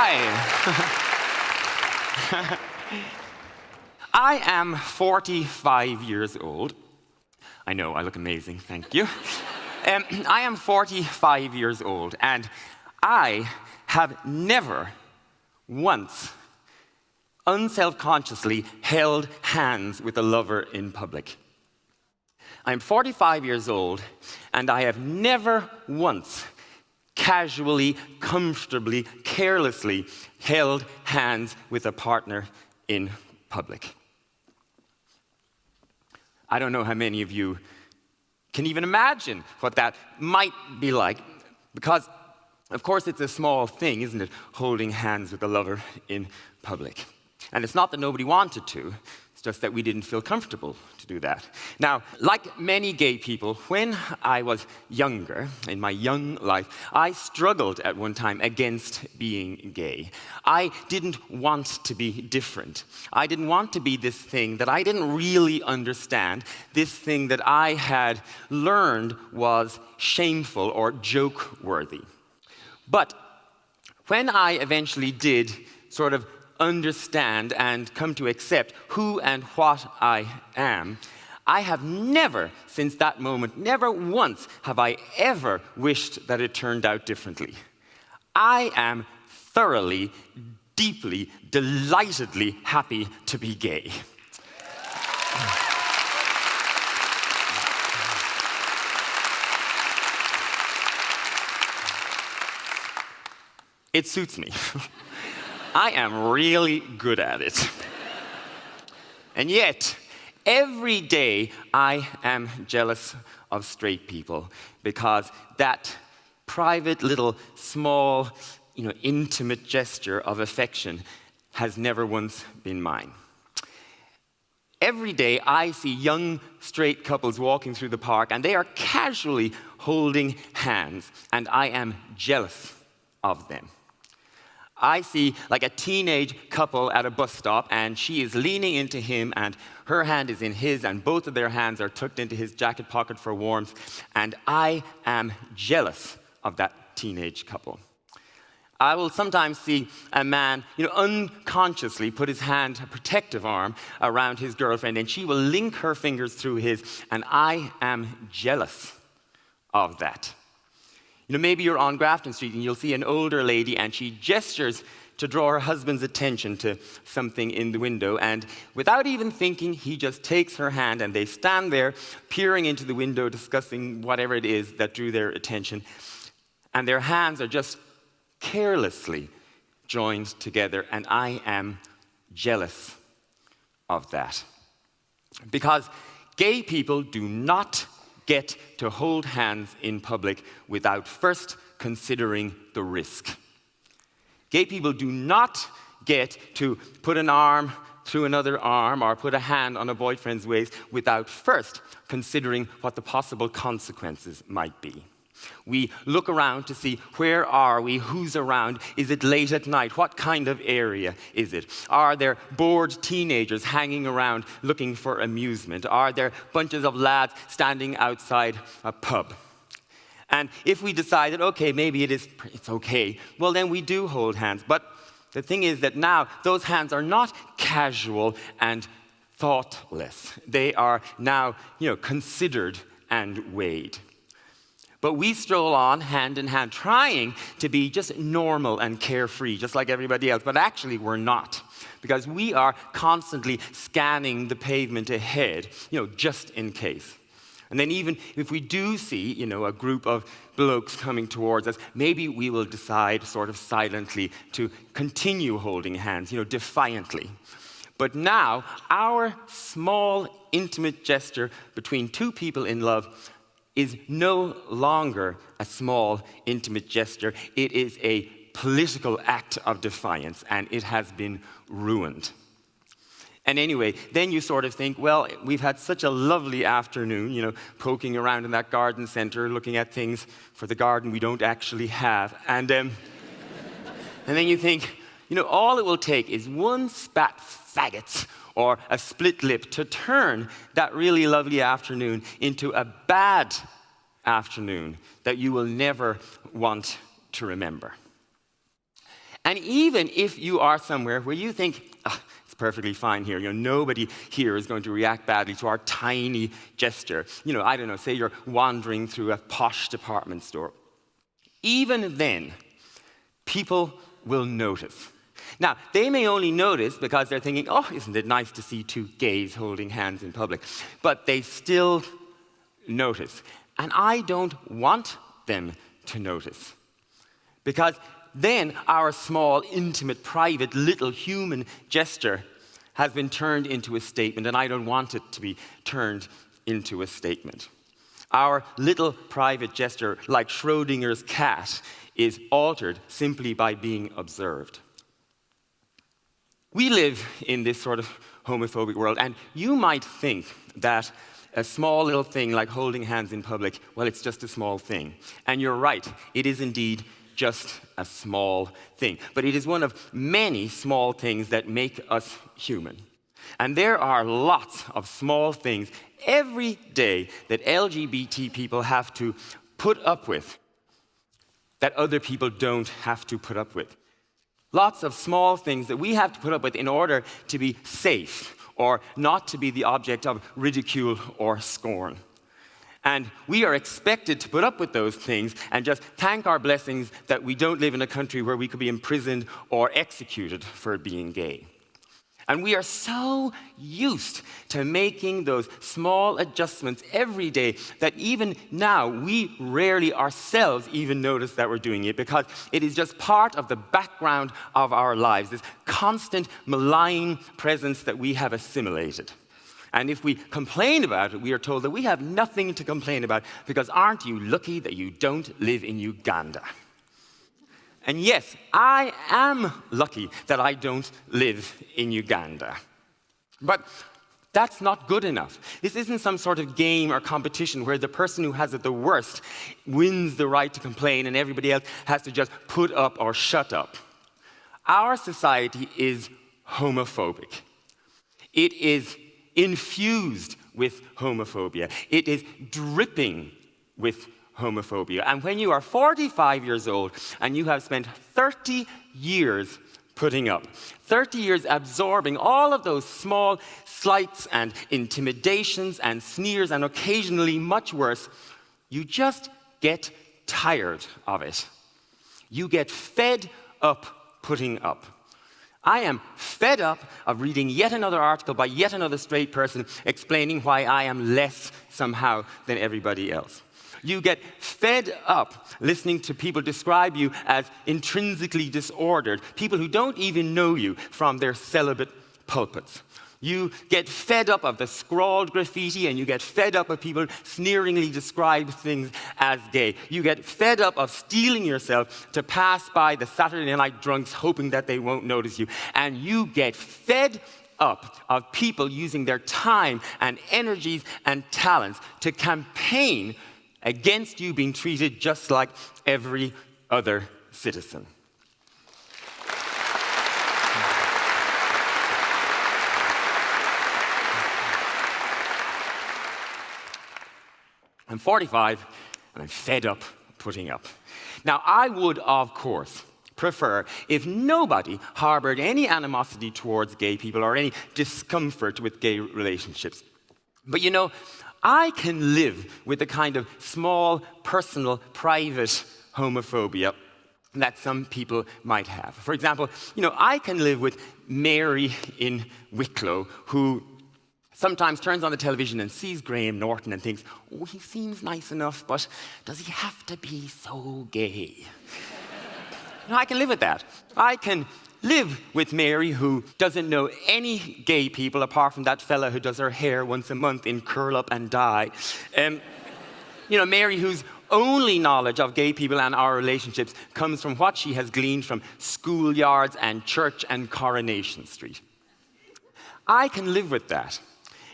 Hi. I am 45 years old. I know, I look amazing, thank you. I am 45 years old, and I have never once unselfconsciously held hands with a lover in public. I'm 45 years old, and I have never once casually, comfortably, carelessly held hands with a partner in public. I don't know how many of you can even imagine what that might be like, because, of course, it's a small thing, isn't it, holding hands with a lover in public. And it's not that nobody wanted to, it's just that we didn't feel comfortable to do that. Now, like many gay people, when I was younger, in my young life, I struggled at one time against being gay. I didn't want to be different. I didn't want to be this thing that I didn't really understand, this thing that I had learned was shameful or joke-worthy. But when I eventually did sort of understand and come to accept who and what I am, I have never, since that moment, never once have I ever wished that it turned out differently. I am thoroughly, deeply, delightedly happy to be gay. It suits me. I am really good at it. And yet, every day I am jealous of straight people because that private little small, intimate gesture of affection has never once been mine. Every day I see young straight couples walking through the park and they are casually holding hands, and I am jealous of them. I see like a teenage couple at a bus stop, and she is leaning into him, and her hand is in his, and both of their hands are tucked into his jacket pocket for warmth, and I am jealous of that teenage couple. I will sometimes see a man, unconsciously put his hand, a protective arm, around his girlfriend, and she will link her fingers through his, and I am jealous of that. Maybe you're on Grafton Street and you'll see an older lady and she gestures to draw her husband's attention to something in the window, and without even thinking, he just takes her hand and they stand there peering into the window discussing whatever it is that drew their attention, and their hands are just carelessly joined together, and I am jealous of that. Because gay people do not get to hold hands in public without first considering the risk. Gay people do not get to put an arm through another arm or put a hand on a boyfriend's waist without first considering what the possible consequences might be. We look around to see where are we, who's around, is it late at night, what kind of area is it? Are there bored teenagers hanging around looking for amusement? Are there bunches of lads standing outside a pub? And if we decide that, okay, maybe it's okay, well then we do hold hands. But the thing is that now those hands are not casual and thoughtless. They are now, considered and weighed. But we stroll on hand in hand, trying to be just normal and carefree, just like everybody else. But actually, we're not, because we are constantly scanning the pavement ahead, just in case. And then even if we do see, a group of blokes coming towards us, maybe we will decide sort of silently to continue holding hands, defiantly. But now, our small, intimate gesture between two people in love is no longer a small, intimate gesture. It is a political act of defiance, and it has been ruined. And anyway, then you sort of think, well, we've had such a lovely afternoon, poking around in that garden center, looking at things for the garden we don't actually have. And then you think, all it will take is one spat faggots or a split lip to turn that really lovely afternoon into a bad afternoon that you will never want to remember. And even if you are somewhere where you think, it's perfectly fine here, nobody here is going to react badly to our tiny gesture. I don't know, say you're wandering through a posh department store. Even then, people will notice. Now, they may only notice because they're thinking, isn't it nice to see two gays holding hands in public? But they still notice. And I don't want them to notice. Because then our small, intimate, private, little human gesture has been turned into a statement, and I don't want it to be turned into a statement. Our little private gesture, like Schrodinger's cat, is altered simply by being observed. We live in this sort of homophobic world, and you might think that a small little thing like holding hands in public, well, it's just a small thing. And you're right, it is indeed just a small thing. But it is one of many small things that make us human. And there are lots of small things every day that LGBT people have to put up with that other people don't have to put up with. Lots of small things that we have to put up with in order to be safe or not to be the object of ridicule or scorn. And we are expected to put up with those things and just thank our blessings that we don't live in a country where we could be imprisoned or executed for being gay. And we are so used to making those small adjustments every day that even now we rarely ourselves even notice that we're doing it, because it is just part of the background of our lives, this constant malign presence that we have assimilated. And if we complain about it, we are told that we have nothing to complain about because aren't you lucky that you don't live in Uganda? And yes, I am lucky that I don't live in Uganda. But that's not good enough. This isn't some sort of game or competition where the person who has it the worst wins the right to complain and everybody else has to just put up or shut up. Our society is homophobic. It is infused with homophobia. It is dripping with homophobia. And when you are 45 years old and you have spent 30 years putting up, 30 years absorbing all of those small slights and intimidations and sneers and occasionally much worse, you just get tired of it. You get fed up putting up. I am fed up of reading yet another article by yet another straight person explaining why I am less somehow than everybody else. You get fed up listening to people describe you as intrinsically disordered, people who don't even know you from their celibate pulpits. You get fed up of the scrawled graffiti, and you get fed up of people sneeringly describe things as gay. You get fed up of steeling yourself to pass by the Saturday night drunks hoping that they won't notice you. And you get fed up of people using their time and energies and talents to campaign against you being treated just like every other citizen. I'm 45, and I'm fed up putting up. Now, I would, of course, prefer if nobody harbored any animosity towards gay people or any discomfort with gay relationships. But I can live with the kind of small, personal, private homophobia that some people might have. For example, I can live with Mary in Wicklow, who sometimes turns on the television and sees Graham Norton and thinks, oh, he seems nice enough, but does he have to be so gay? I can live with that. I can live with Mary, who doesn't know any gay people apart from that fella who does her hair once a month in curl up and dye. Mary, whose only knowledge of gay people and our relationships comes from what she has gleaned from schoolyards and church and Coronation Street. I can live with that.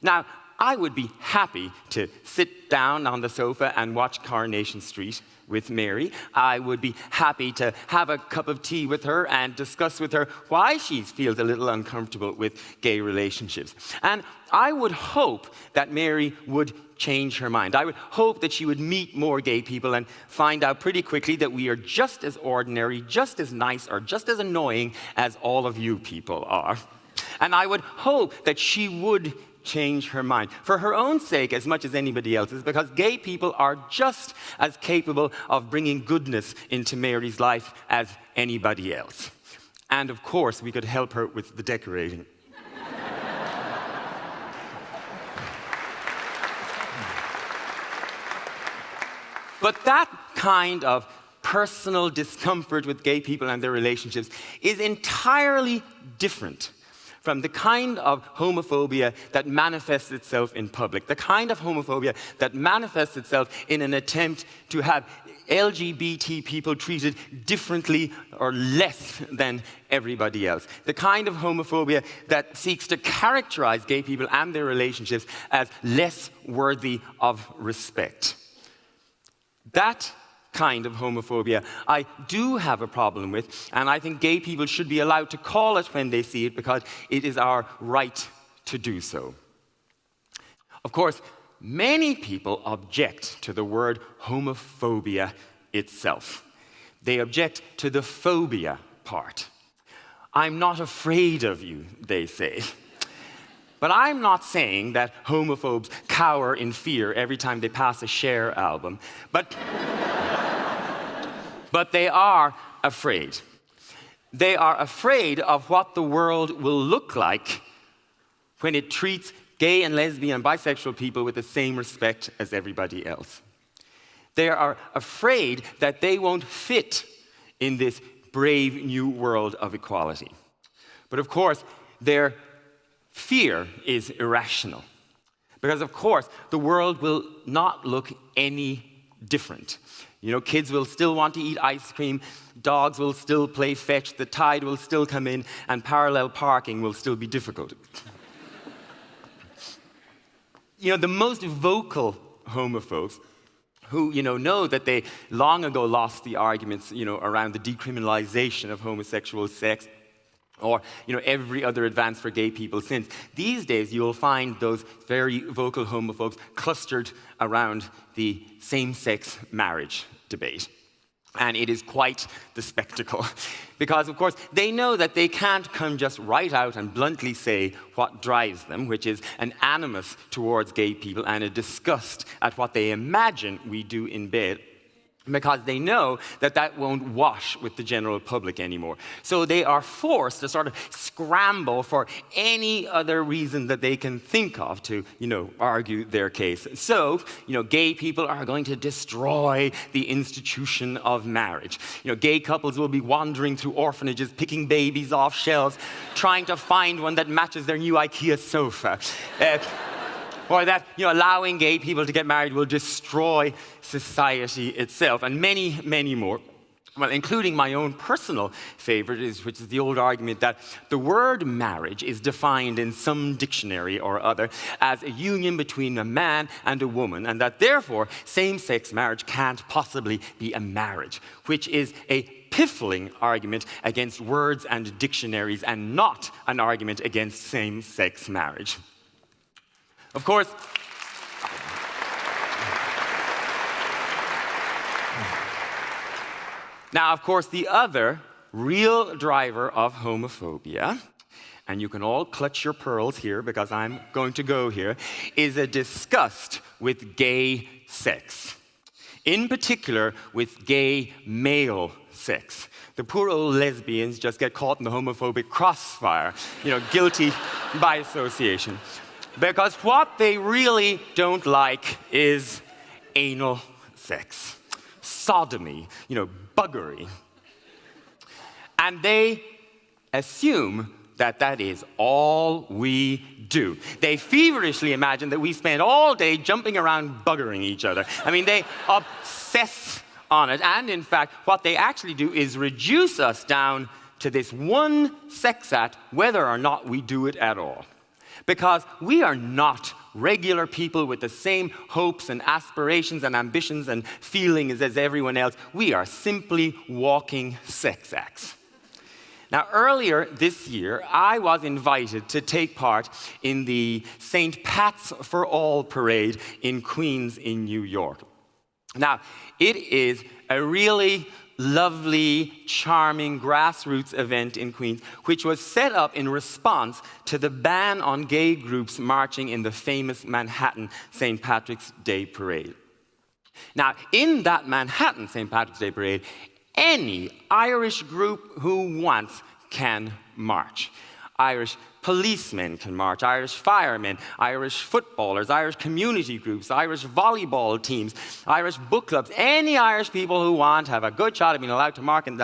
Now, I would be happy to sit down on the sofa and watch Coronation Street with Mary. I would be happy to have a cup of tea with her and discuss with her why she feels a little uncomfortable with gay relationships. And I would hope that Mary would change her mind. I would hope that she would meet more gay people and find out pretty quickly that we are just as ordinary, just as nice, or just as annoying as all of you people are. And I would hope that she would change her mind for her own sake as much as anybody else's, because gay people are just as capable of bringing goodness into Mary's life as anybody else. And of course, we could help her with the decorating. But that kind of personal discomfort with gay people and their relationships is entirely different from the kind of homophobia that manifests itself in public, the kind of homophobia that manifests itself in an attempt to have LGBT people treated differently or less than everybody else, the kind of homophobia that seeks to characterize gay people and their relationships as less worthy of respect. That kind of homophobia I do have a problem with, and I think gay people should be allowed to call it when they see it, because it is our right to do so. Of course, many people object to the word homophobia itself. They object to the phobia part. I'm not afraid of you, they say. But I'm not saying that homophobes cower in fear every time they pass a Cher album, but they are afraid. They are afraid of what the world will look like when it treats gay and lesbian and bisexual people with the same respect as everybody else. They are afraid that they won't fit in this brave new world of equality. But of course, their fear is irrational, because of course the world will not look any different. You know, kids will still want to eat ice cream, dogs will still play fetch, the tide will still come in, and parallel parking will still be difficult. You know, the most vocal homophobes who, know that they long ago lost the arguments, around the decriminalization of homosexual sex, or every other advance for gay people since. These days, you'll find those very vocal homophobes clustered around the same-sex marriage debate. And it is quite the spectacle. Because, of course, they know that they can't come just right out and bluntly say what drives them, which is an animus towards gay people and a disgust at what they imagine we do in bed, because they know that that won't wash with the general public anymore. So they are forced to sort of scramble for any other reason that they can think of to, argue their case. So, gay people are going to destroy the institution of marriage. Gay couples will be wandering through orphanages, picking babies off shelves, trying to find one that matches their new IKEA sofa. Or that allowing gay people to get married will destroy society itself, and many, many more. Well, including my own personal favorite, which is the old argument that the word marriage is defined in some dictionary or other as a union between a man and a woman, and that therefore same-sex marriage can't possibly be a marriage, which is a piffling argument against words and dictionaries, and not an argument against same-sex marriage. Of course, the other real driver of homophobia, and you can all clutch your pearls here because I'm going to go here, is a disgust with gay sex. In particular, with gay male sex. The poor old lesbians just get caught in the homophobic crossfire, guilty by association. Because what they really don't like is anal sex, sodomy, buggery. And they assume that that is all we do. They feverishly imagine that we spend all day jumping around buggering each other. I mean, they obsess on it. And in fact, what they actually do is reduce us down to this one sex act, whether or not we do it at all. Because we are not regular people with the same hopes and aspirations and ambitions and feelings as everyone else. We are simply walking sex acts. Now, earlier this year, I was invited to take part in the St. Pat's for All parade in Queens in New York. Now, it is a really lovely, charming grassroots event in Queens, which was set up in response to the ban on gay groups marching in the famous Manhattan St. Patrick's Day parade. Now, in that Manhattan St. Patrick's Day parade, any Irish group who wants can march. Irish policemen can march, Irish firemen, Irish footballers, Irish community groups, Irish volleyball teams, Irish book clubs. Any Irish people who want have a good shot at being allowed to march in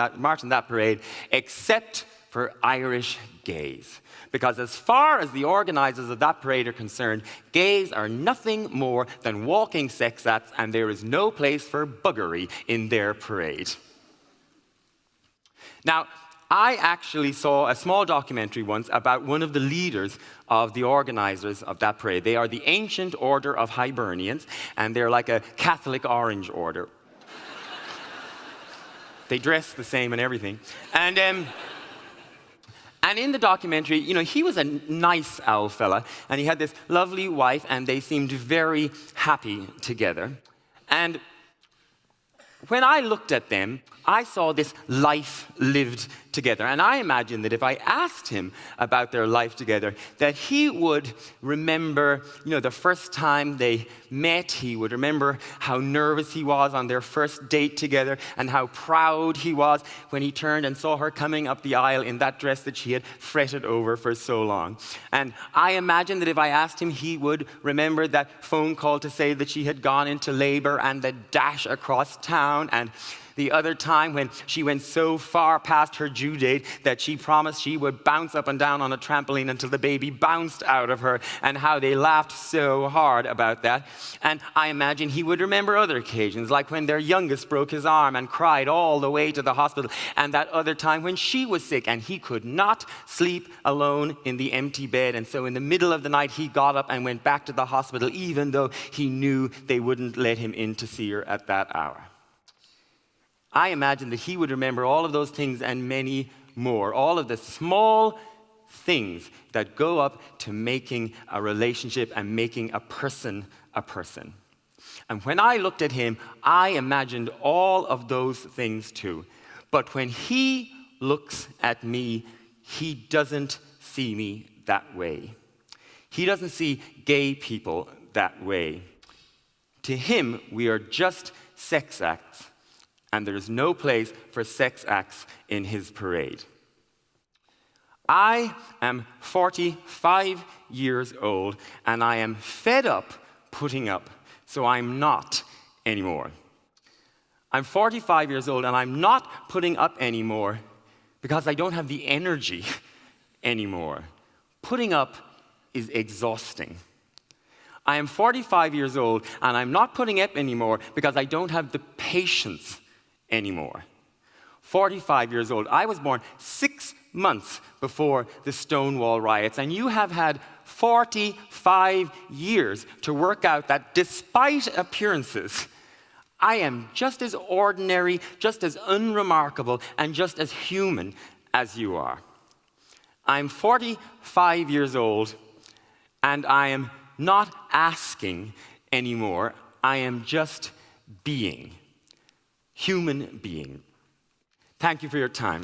that parade, except for Irish gays. Because as far as the organizers of that parade are concerned, gays are nothing more than walking sex acts, and there is no place for buggery in their parade. Now, I actually saw a small documentary once about one of the leaders of the organizers of that parade. They are the Ancient Order of Hibernians, and they're like a Catholic Orange Order. They dress the same and everything. And in the documentary, you know, he was a nice owl fella, and he had this lovely wife, and they seemed very happy together. And when I looked at them, I saw this life lived together. And I imagined that if I asked him about their life together, that he would remember, you know, the first time they met. He would remember how nervous he was on their first date together and how proud he was when he turned and saw her coming up the aisle in that dress that she had fretted over for so long. And I imagined that if I asked him, he would remember that phone call to say that she had gone into labor and the dash across town, and the other time when she went so far past her due date that she promised she would bounce up and down on a trampoline until the baby bounced out of her, and how they laughed so hard about that. And I imagine he would remember other occasions, like when their youngest broke his arm and cried all the way to the hospital, and that other time when she was sick and he could not sleep alone in the empty bed, and so in the middle of the night he got up and went back to the hospital even though he knew they wouldn't let him in to see her at that hour. I imagine that he would remember all of those things and many more, all of the small things that go up to making a relationship and making a person a person. And when I looked at him, I imagined all of those things too. But when he looks at me, he doesn't see me that way. He doesn't see gay people that way. To him, we are just sex acts, and there is no place for sex acts in his parade. I am 45 years old, and I am fed up putting up, so I'm not anymore. I'm 45 years old, and I'm not putting up anymore because I don't have the energy anymore. Putting up is exhausting. I am 45 years old, and I'm not putting up anymore because I don't have the patience anymore. 45 years old. I was born 6 months before the Stonewall riots, and you have had 45 years to work out that despite appearances, I am just as ordinary, just as unremarkable, and just as human as you are. I'm 45 years old, and I am not asking anymore. I am just being. Human being. Thank you for your time.